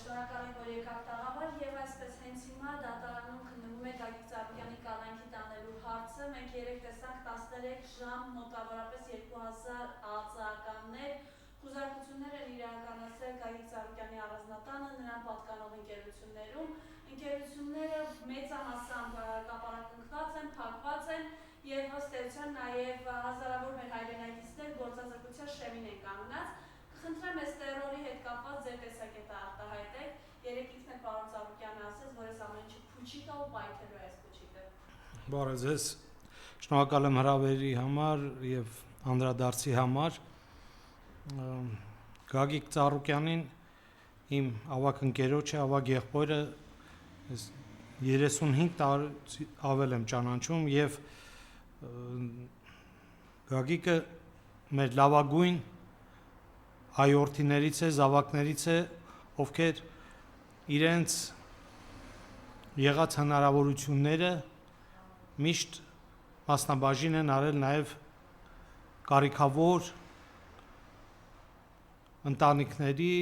շնորհակալ եմ, որ եկաք տաղավար եւ այսպես հենց հիմա դատարանում քննվում է Գագիկ Ծառուկյանի կալանքի տանելու հարցը։ Մենք երեք տեսանք 13 ժամ մոտավորապես 2000 ԱԾԱ-ականներ խուզարկություններ են իրականացրել Գագիկ Ծառուկյանի առանձնատանը նրան պատկանող ընկերություններում։ Ընկերությունները մեծամասամբ կապարակնքված են, փակված են եւ ըստ էության նաեւ հազարավոր մեր հայրենակիցներ գործազրկության շեմին են կանգնած։ Խնդրեմ այս տերորի հետ կապված ձեր տեսակետը արտահայտեք։ Երեք ինքն է պարոն Ծառուկյանը ասեց, որ այս ամեն ինչը փուչիկ է ու պայթելու է այս փուչիկը։ Բարև ձեզ, շնորհակալ եմ հրավերի համար եւ անդրադարձի համար։ Գագիկ Ծառուկյանին իմ ավագ ընկերոջը, ավագ եղբայրը 35 տարի ավել եմ ճանաչում եւ Գագիկը մեր լավագույն հայորդիներից է, զավակներից է, ովքեր իրենց եղած հնարավորությունները միշտ մասնաբաժին են արել նաև կարիքավոր ընտանիքների,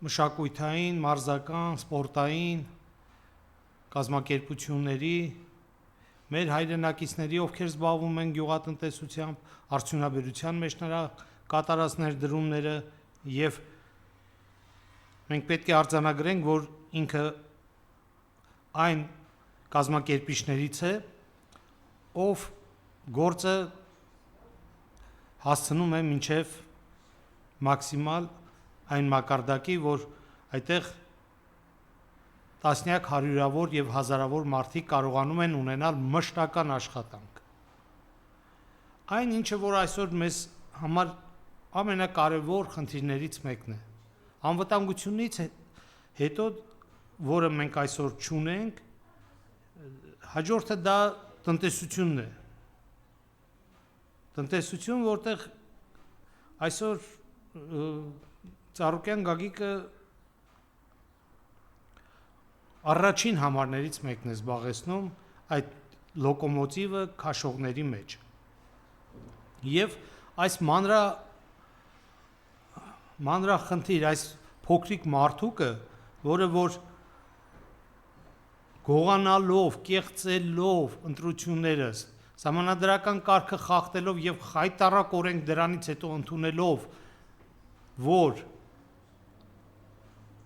մշակութային, մարզական, սպորտային կազմակերպությունների, մեր հայրենակիցների, ովքեր զբաղվում են գյուղատնտեսությամբ, արդյունաբերության մեջ նրա կատարած ներդրումները եւ մենք պետք է արձանագրենք, որ ինքը այն կազմակերպիչներից է, ով գործը հասցնում է մինչև մաքսիմալ այն մակարդակի, որ այդտեղ տասնյակ հարյուրավոր եւ հազարավոր մարդիկ կարողանում են ունենալ մշտական աշխատանք։ Այն ինչը որ այսօր մեզ համար ամենակարևոր խնդիրներից մեկն է։ Անվտանգությունից հետո, որը մենք այսօր չունենք, հաջորդը դա տնտեսությունն է։ Տնտեսություն, որտեղ այսօր Ծառուկյան Գագիկը առաջին համարներից մեկն է զբաղեցնում այդ լոկոմոտիվը քաշողների մեջ։ Եվ այս մանրախնդիր, այս փոքրիկ մարդուկը, որը որ գողանալով, կեղծելով ընտրությունները, սահմանադրական կարգը խախտելով եւ խայտառակ օրենք դրանից հետո ընդունելով, որ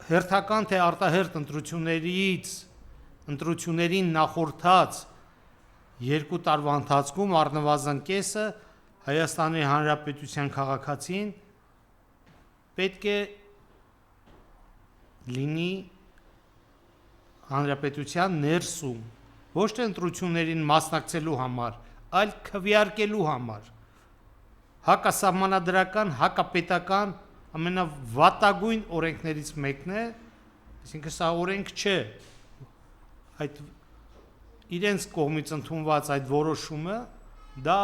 հերթական թե արտահերթ ընտրություններին նախորդած 2 տարվա ընթացքում առնվազն կեսը Հայաստանի Հանրապետության քաղաքացին պետք է լինի հանրապետության ներսում, ոչ թե ընտրություններին մասնակցելու համար, այլ քվեարկելու համար։ Հակասահմանադրական, հակապետական ամենավատագույն օրենքներից մեկն է, այսինքն սա օրենք չէ, այդ իրենց կողմից ընդունված այդ որոշումը դա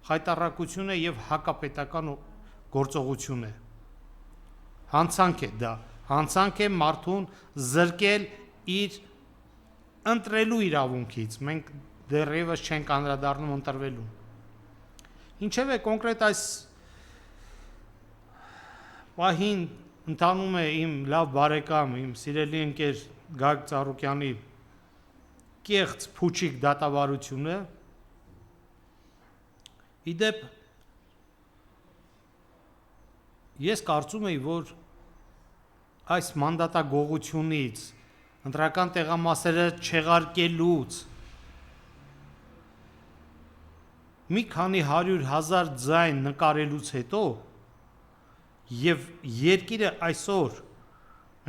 խայտառակություն է եւ հակապետական գործողություն է։ Հանցանք է դա, հանցանք է մարդուն զրկել իր ընտրելու իրավունքից, մենք դեռևս չենք անդրադառնում ընտրվելու։ Ինչևէ կոնկրետ այս պահին ընթանում է իմ լավ բարեկամ, իմ սիրելի ընկեր Գագիկ Ծառուկյանի կեղծ փուչիկ դատավարությունը։ Իդեպ ես կարծում եի, որ այս մանդատագողությունից, ընտրական տեղամասերը չեղարկելուց, մի քանի 100,000 ձայն նկարելուց հետո եւ երկիրը այսօր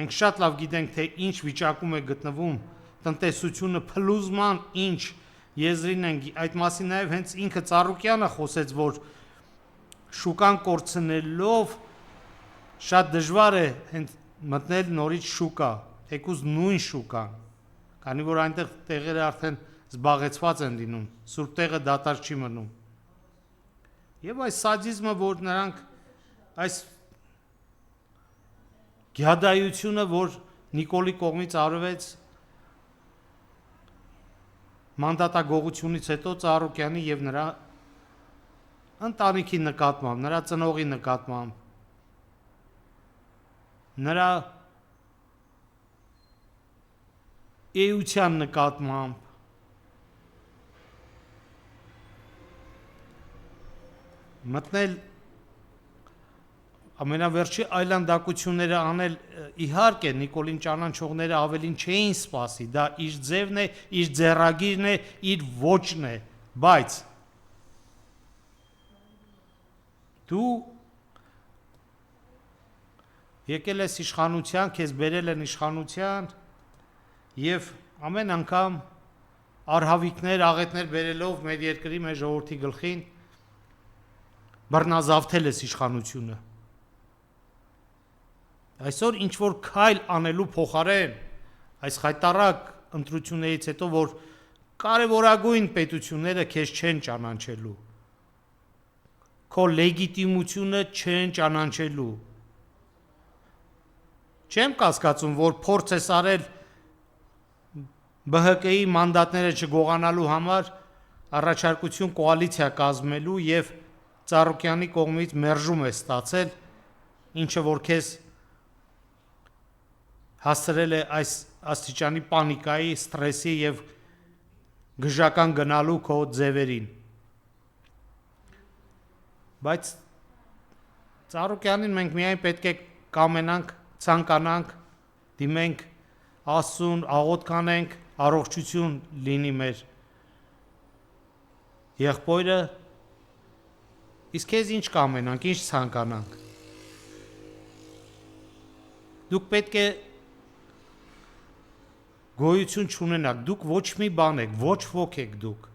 մենք շատ լավ գիտենք, թե ինչ վիճակում է գտնվում տնտեսությունը, փլուզման ինչ եզրին են, այդ մասին նաեւ հենց ինքը Ծառուկյանը խոսեց, որ շուկան կորցնելով շատ դժվար է հենց մտնել նորից շուկա, թեկուզ նույն շուկան, քանի որ այնտեղ տեղերը արդեն զբաղեցված են լինում, սուրբ տեղը դատարկ չի մնում։ Եվ այս սադիզմը, որ նրանք այս գյադայությունը, որ Նիկոլի կողմից արվեց մանդատագողությունից հետո Ծառուկյանի եւ նրա ընտանիքի նկատմամբ, նրա ծնողի նկատմամբ, նրա էության նկատմամբ մտնել ամենավերջի այլանդակությունները անել իհարկե Նիկոլին ճանաչողները ավելին չէին սպասի, դա իր ձևն է, իր ձեռագիրն է, իր ոճն է, բայց դու եկել ես իշխանության, քեզ բերել են իշխանության եւ ամեն անգամ արհավիկներ, աղետներ բերելով մեր երկրի, մեր ժողովրդի գլխին բռնազավթել ես իշխանությունը Այսօր ինչ որ քայլ անելու փոխարեն այս խայտարակ ընտրություններից հետո որ կարևորագույն պետությունները քեզ չեն ճանաչելու քո լեգիտիմությունը չեն ճանաչելու Չեմ կասկածում որ փորձ ես արել ԲՀԿ-ի մանդատները չգողանալու համար առաջարկություն կոալիցիա կազմելու եւ Ծառուկյանի կողմից մերժում է ստացել ինչը որ քեզ հասցրել է այս աստիճանի պանիկայի, ստրեսի եւ գժական գնալու քո ձևերին բայց Ծառուկյանին մենք միայն պետք է կամենանք, ցանկանանք, դիմենք Աստծուն, աղոթք անենք, առողջություն լինի մեր եղբորը իսկ քեզ ինչ կամենանք, ինչ ցանկանանք Դուք պետք է գոյություն չունենաք, դուք ոչ մի բան եք, ոչ ոք եք դուք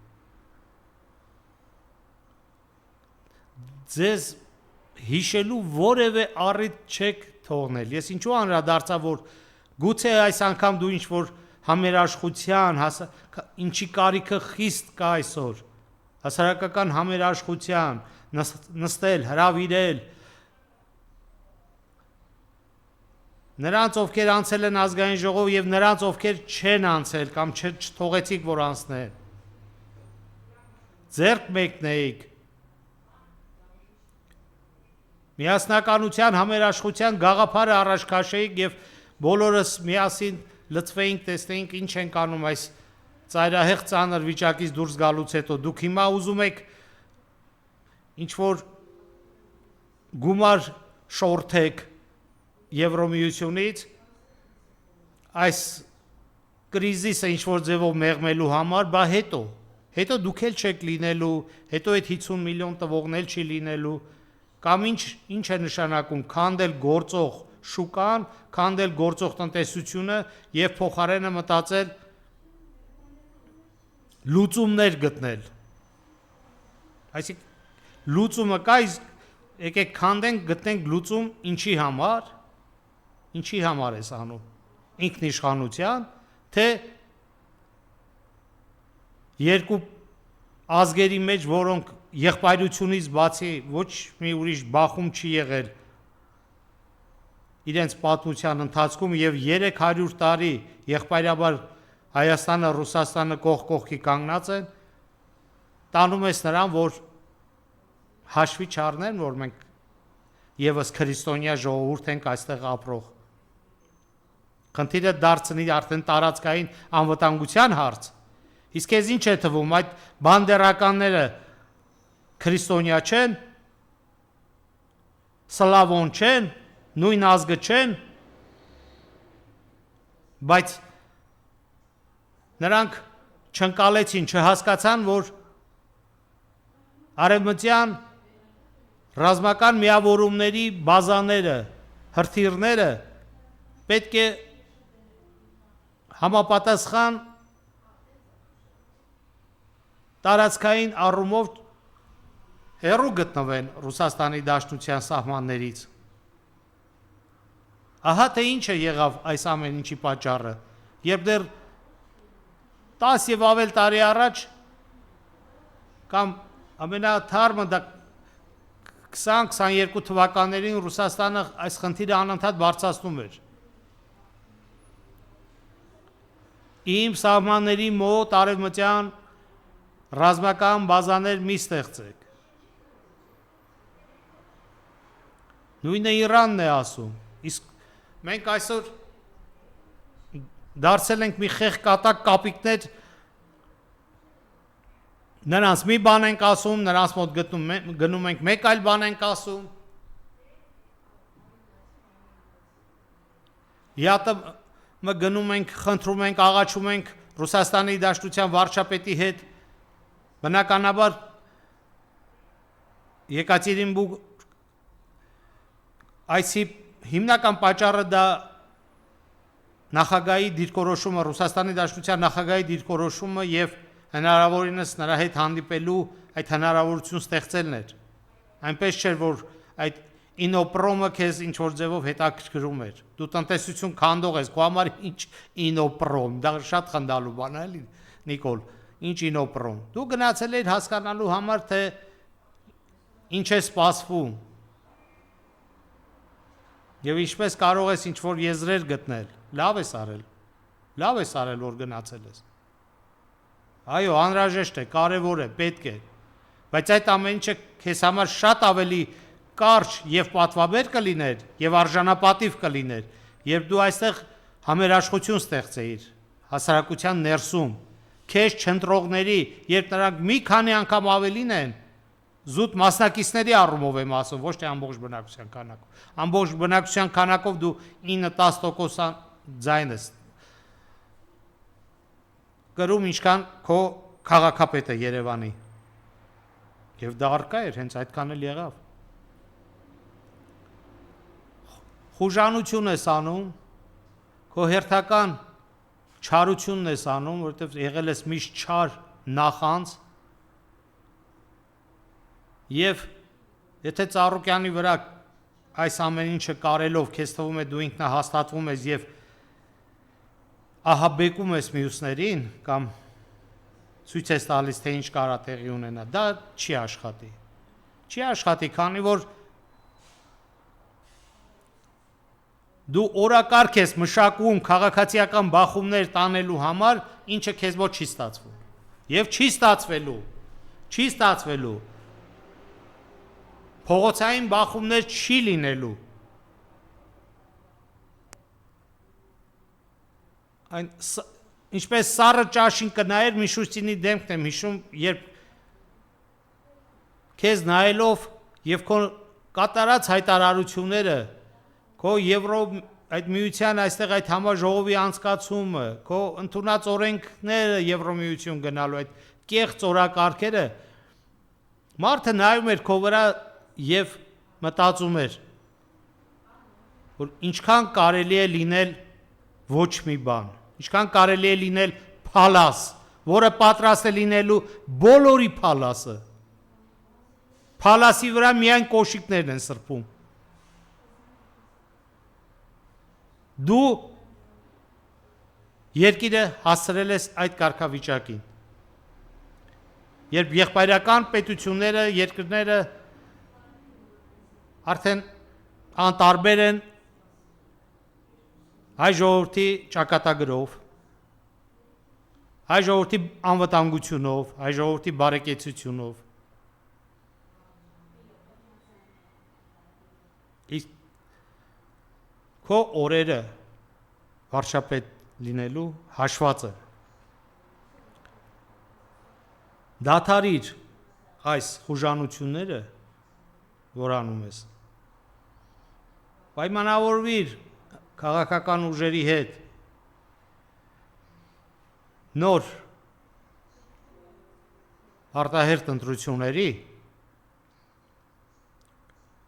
Ձեզ հիշելու որևէ առիթ չեք թողնել Ես ինչու անդրադարձա որ գուցե այս անգամ դու ինչ որ համերաշխության ինչի կարիքը խիստ կա այսօր հասարակական համերաշխության նստել, հրավիրել Նրանց ովքեր անցել են ազգային ժողով եւ նրանց ովքեր չեն անցել կամ չթողեցիք որ անցնեն Ձերք մեկնեիք Միասնականության համերաշխության գաղափարը առաջ քաշեիք եւ բոլորս միասին լծվեինք, տեսնեինք ինչ են կանում այս ծայրահեղ ծանր վիճակից դուրս գալուց հետո դուք հիմա ուզում եք ինչ որ գումար շորթեք Եվրոմիությունից այս կրիզիսը ինչ որ ձևով մեղմելու համար, բա հետո դուք էլ չեք լինելու, հետո այդ 50 միլիոն տվողն էլ չի լինելու, կամ ինչ է նշանակում քանդել գործող շուկան, քանդել գործող տնտեսությունը եւ փոխարենը մտածել լուծումներ գտնել։ Այսինքն լուծումը կա, եկեք քանդենք, գտնենք լուծում ինչի համար։ Ինչի համար ես անում ինքնիշխանության թե երկու ազգերի մեջ որոնք եղբայրությունից բացի ոչ մի ուրիշ բախում չի եղել իրենց պատմության ընթացքում եւ 300 տարի եղբայրաբար Հայաստանը Ռուսաստանը կողք կողքի կանգնած են տանում ես նրան որ հաշվի չառնեն որ մենք եւս քրիստոնյա ժողովուրդ ենք այստեղ ապրող Խնդիրը դարձնի արդեն տարածքային անվտանգության հարց Իսկ քեզ ինչ է թվում այդ բանդերականները քրիստոնյա չեն Սլավոն չեն նույն ազգը չեն բայց նրանք չընկալեցին չհասկացան որ արևմտյան ռազմական միավորումների բազաները հրթիռները պետք է համապատասխան տարածքային առումով հեռու գտնվեն Ռուսաստանի Դաշնության սահմաններից Ահա թե ինչ է եղավ այս ամեն ինչի պատճառը երբ դեռ 10 եւ ավել տարի առաջ կամ ամենաթարմը դա 20-22 թվականներին Ռուսաստանը այս խնդիրը անընդհատ բարձրացնում էր Իմ սահմանների մոտ արևմտյան ռազմական բազաներ մի ստեղծեք Նույնը Իրանն է ասում իսկ Մենք այսօր դարձել ենք մի խեղկատակ կապիկներ, նրանց մի բան ենք ասում, նրանց մոտ գնում ենք մեկ այլ բան ենք ասում։ Յատը գնում ենք, խնդրում ենք, աղաչում ենք Ռուսաստանի Դաշնության վարչապետի հետ, բնականաբար Եկատերինբուրգ այսի հիմնական պատճառը դա նախագահի դիրքորոշումը, Ռուսաստանի Դաշնության նախագահի դիրքորոշումը եւ հնարավորինս նրա հետ հանդիպելու այդ հնարավորություն ստեղծելն էր։ Այնպես չէր, որ այդ ինոպրոմը քեզ ինչ որ ձևով հետաքրքրում էր։ Դու տնտեսություն քանդող ես, քո համար ինչ ինոպրոմ, դա շատ խնդալու բան է, էլի Նիկոլ, ինչ ինոպրոմ։ Դու գնացել ես հասկանալու համար, թե ինչ է սպասվում։ Եվ ինչպես կարող ես ինչ որ եզրեր գտնել։ Լավ ես արել, որ գնացել ես։ Այո, անհրաժեշտ է, կարևոր է, պետք է։ Բայց այդ ամեն ինչը քեզ համար շատ ավելի կարճ եւ պատվաբեր կլիներ եւ արժանապատիվ կլիներ, երբ դու այստեղ համերաշխություն ստեղծեիր հասարակության ներսում, քեզ չընտրողների, երբ նրանք մի քանի անգամ ավելին են, զուտ մասնակիցների առումով եմ ասում, ոչ թե ամբողջ բնակչության քանակով։ Ամբողջ բնակչության քանակով դու 9-10% ձայն ես գրում ինչքան քո քաղաքապետը Երևանի։ Եվ դա արկա էր, հենց այդքան էլ եղավ։ Խուժանություն ես անում, քո հերթական չարությունն ես անում, որովհետև եղել ես միշտ չար նախանձ, եւ եթե Ծառուկյանի վրա այս ամեն ինչը կարելով քեզ թվում է դու ինքնահաստատվում ես եւ ահաբեկում ես մյուսներին կամ ցույց ես տալիս թե ինչ կարա տեղի ունենա, դա չի աշխատի։ Չի աշխատի, քանի որ դու օրակարգ ես մշակում քաղաքացիական բախումներ տանելու համար, ինչը քեզ մոտ չի ստացվում։ Եվ չի ստացվելու։ Փողոցային բախումներ չի լինելու։ Այն ինչպես սառը ճաշին կնայեր Միշուստինի դեմքն եմ հիշում, երբ քեզ նայելով եւ քո կատարած հայտարարությունները, քո Եվրո այդ միության այստեղ այդ համաժողովի անցկացումը, քո ընդունած օրենքները Եվրոմիություն գնալու այդ կեղծ օրակարգերը, մարդը նայում էր քո վրա եւ մտածում էր, որ ինչքան կարելի է լինել ոչ մի բան, ինչքան կարելի է լինել փալաս, որը պատրաստ է լինելու բոլորի փալասը։ Փալասի վրա միայն կոշիկներն են սրբում։ Դու երկիրը հասցրել ես այդ կարգավիճակին։ Երբ եղբայրական պետությունները, երկրները արդեն անտարբեր են հայ ժողովրդի ճակատագրով, հայ ժողովրդի անվտանգությունով, հայ ժողովրդի բարեկեցությունով։ Իսկ քո օրերը վարչապետ լինելու հաշված է։ Դադարիր այս խուժանությունները, որ անում ես։ Պայմանավորվիր քաղաքական ուժերի հետ նոր արտահերթ ընտրությունների։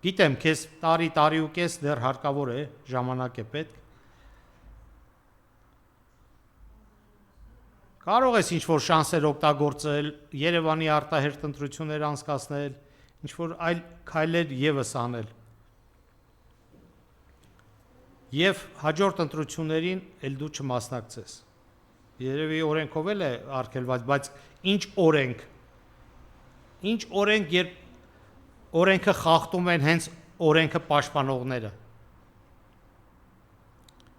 Գիտեմ, քեզ տարի ու կես դեռ հարկավոր է, ժամանակ է պետք։ Կարող ես ինչ-որ շանսեր օգտագործել, Երևանի արտահերթ ընտրություններ անցկացնել, ինչ-որ այլ քայլեր ևս անել։ Եվ հաջորդ ընտրություններին էլ դու չմասնակցես։ Երևի օրենքով էլ է արգելված, բայց ինչ օրենք, երբ օրենքը խախտում են հենց օրենքը պաշտպանողները։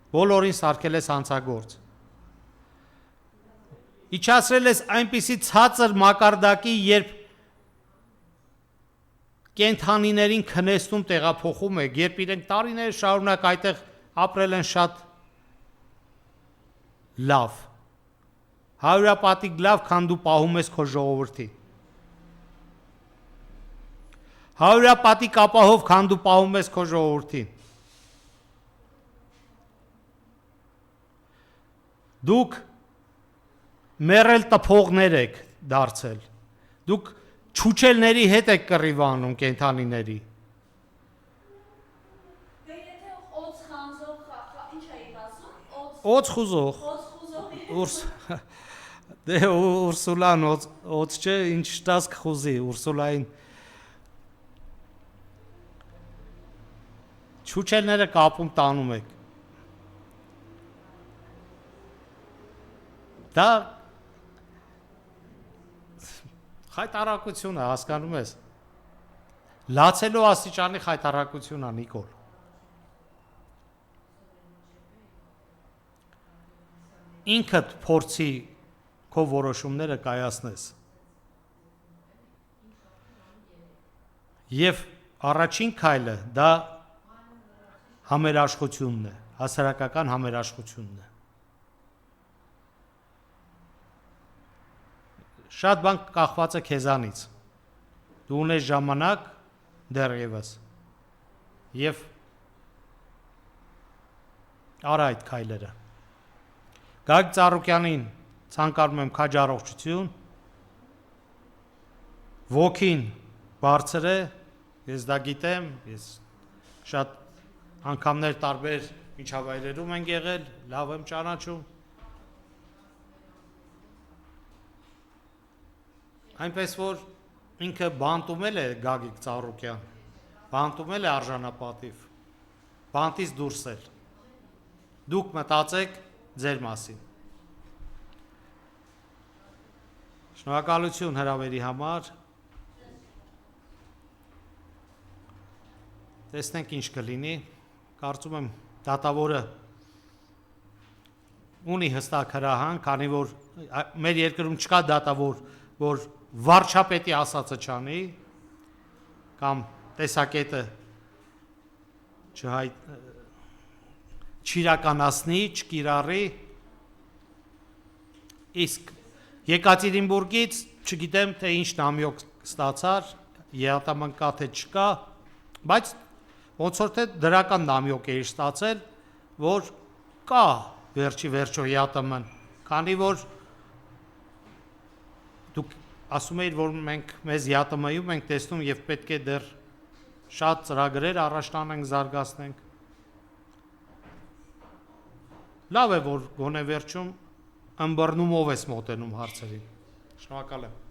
Բոլորին սարքել ես հանցագործ։ Իջացրել ես այնպիսի ցածր մակարդակի, երբ կենթանիներին քնեցնում տեղափոխում եք, երբ իրենք տարիներ շարունակ այդտեղ ապրել են շատ լավ։ Հարյուրապատիկ լավ, քան դու պահում ես քո ժողովրդին։ Հարյուրապատիկ ապահով, քան դու պահում ես քո ժողովրդին։ Դուք մեռել տփողներ եք դարձել։ Դուք չուչելների հետ եք կռիվանում կենթանիների։ Դե եթե օծ խանձող, ինչ էիք ասում, Օծ խուզող։ Դե Ուրսուլան օծ չէ, ինչ տաս կխուզի, Ուրսուլային չուչելները կապում տանում եք։ Դա խայտարակություն է, հասկանում ես։ Լացելու աստիճանի խայտարակություն է, Նիկոլ։ Ինքդ փորձի քո որոշումները կայացնես։ Եվ առաջին քայլը դա համերաշխությունն է, հասարակական համերաշխությունն է։ Շատ բան կախված է քեզանից։ Դու ունես ժամանակ դեռևս եւ արա այդ քայլերը։ Գագիկ Ծառուկյանին ցանկանում եմ քաջ առողջություն։ Ոգին բարձր է, ես դա գիտեմ, ես շատ անգամներ տարբեր միջավայրերում են եղել, լավ եմ ճանաչում։ Այնպես որ ինքը բանտումել է Գագիկ Ծառուկյան, բանտումել է արժանապատիվ, բանտից դուրս էլ։ Դուք մտածեք ձեր մասին։ Շնորհակալություն հրավերի համար։ Տեսնենք ինչ կլինի։ Կարծում եմ դատավորը ունի հստակ հրահան, քանի որ մեր երկրում չկա դատավոր, որ վարչապետի ասածը չանի, կամ տեսակետը չիրականացնի, չկիրառի, իսկ Եկատերինբուրգից չգիտեմ, թե ինչ նամյոկ ստացար, երատաման կա, թե չկա, բայց ոնց որ թե դրական նամյոկ էի ստացել, որ կա վերջի վերջո ԵԱՏՄ-ն, քանի որ դուք ասում էիր, որ մենք մեզ ԵԱՏՄ-ում ենք տեսնում եւ պետք է դեռ շատ ծրագրեր առաջ տանենք, զարգացնենք։ Լավ է, որ գոնե վերջում ըմբռնումով ես մոտենում հարցերին։ Շնորհակալ եմ։